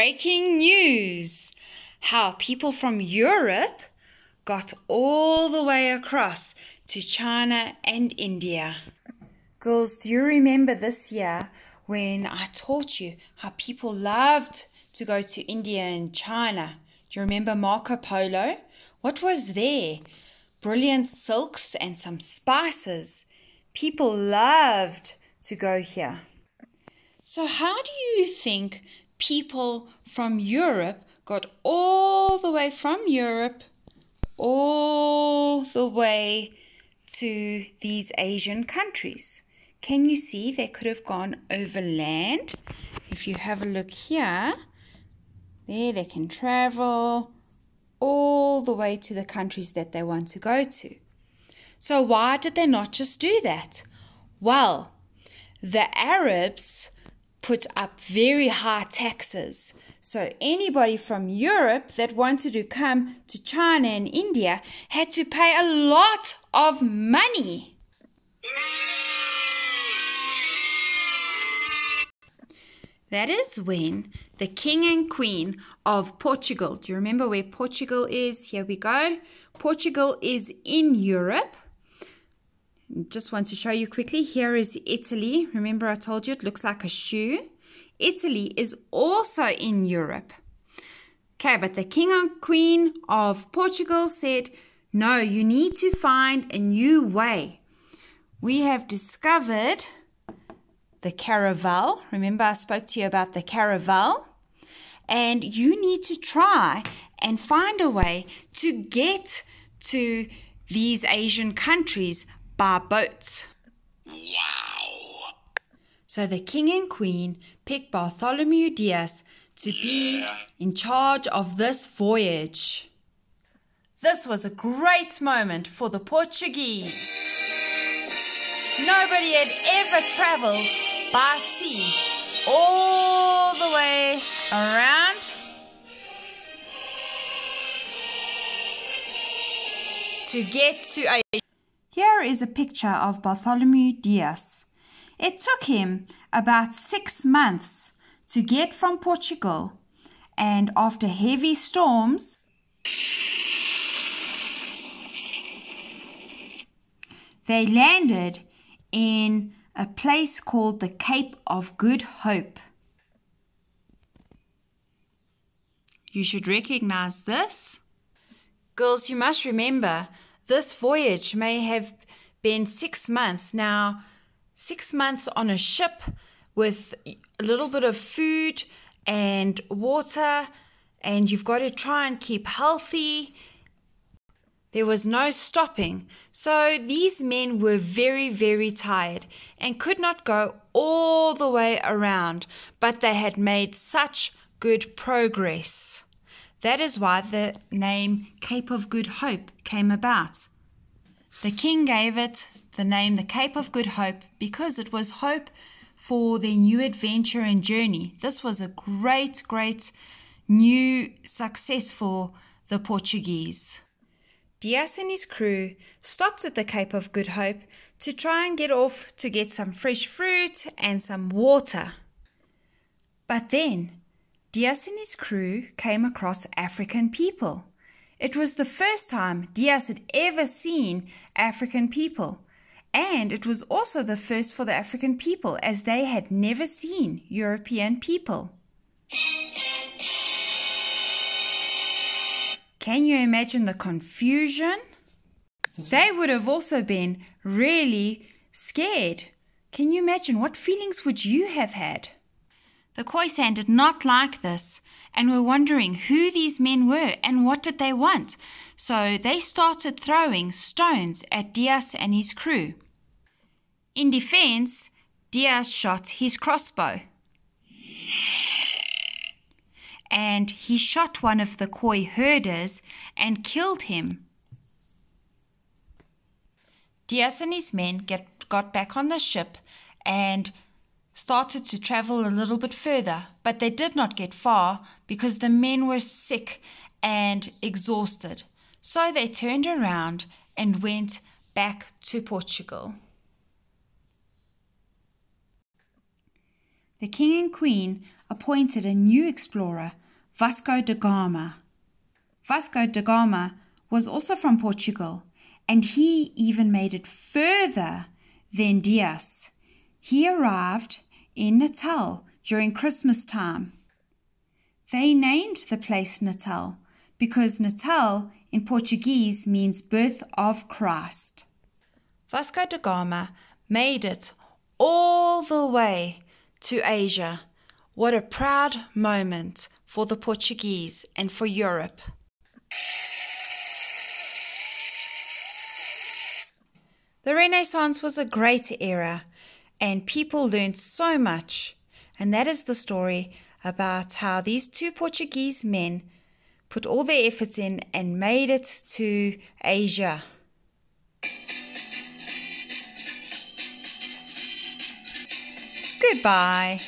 breaking news. How people from Europe got all the way across to China and India. Girls, do you remember this year when I taught you how people loved to go to India and China? Do you remember Marco Polo? What was there? Brilliant silks and some spices. People loved to go here. So how do you think people from Europe got all the way from Europe all the way to these Asian countries? Can you see they could have gone over land? If you have a look here, there they can travel all the way to the countries that they want to go to. So why did they not just do that? Well, the Arabs put up very high taxes. So anybody from Europe that wanted to come to China and India had to pay a lot of money. That is when the king and queen of Portugal, do you remember where Portugal is? Here we go. Portugal is in Europe. Just want to show you quickly. Here is Italy. Remember I told you it looks like a shoe. Italy is also in Europe. Okay, but the king and queen of Portugal said, no, you need to find a new way. We have discovered the caravel. Remember I spoke to you about the caravel? And you need to try and find a way to get to these Asian countries by boats. Wow! So the king and queen picked Bartholomew Dias to be in charge of this voyage. This was a great moment for the Portuguese. Nobody had ever traveled by sea all the way around to get to Asia. Here is a picture of Bartholomew Dias. It took him about 6 months to get from Portugal, and after heavy storms, they landed in a place called the Cape of Good Hope. You should recognize this. Girls, you must remember, this voyage may have been 6 months. Now, 6 months on a ship with a little bit of food and water, and you've got to try and keep healthy. There was no stopping. So these men were very, very tired and could not go all the way around, but they had made such good progress. That is why the name Cape of Good Hope came about. The king gave it the name the Cape of Good Hope because it was hope for their new adventure and journey. This was a great, great new success for the Portuguese. Dias and his crew stopped at the Cape of Good Hope to try and get off to get some fresh fruit and some water. But then Dias and his crew came across African people. It was the first time Dias had ever seen African people, and it was also the first for the African people as they had never seen European people. Can you imagine the confusion? They would have also been really scared. Can you imagine what feelings would you have had? The Khoisan did not like this and were wondering who these men were and what did they want. So they started throwing stones at Dias and his crew. In defense, Dias shot his crossbow. And he shot one of the Khoi herders and killed him. Dias and his men got back on the ship and started to travel a little bit further, but they did not get far because the men were sick and exhausted. So they turned around and went back to Portugal. the king and queen appointed a new explorer, Vasco da Gama. Vasco da Gama was also from Portugal, and he even made it further than Dias. He arrived in Natal during Christmas time. They named the place Natal because Natal in Portuguese means birth of Christ. Vasco da Gama made it all the way to Asia. What a proud moment for the Portuguese and for Europe. The Renaissance was a great era, and people learned so much. And that is the story about how these two Portuguese men put all their efforts in and made it to Asia. Goodbye.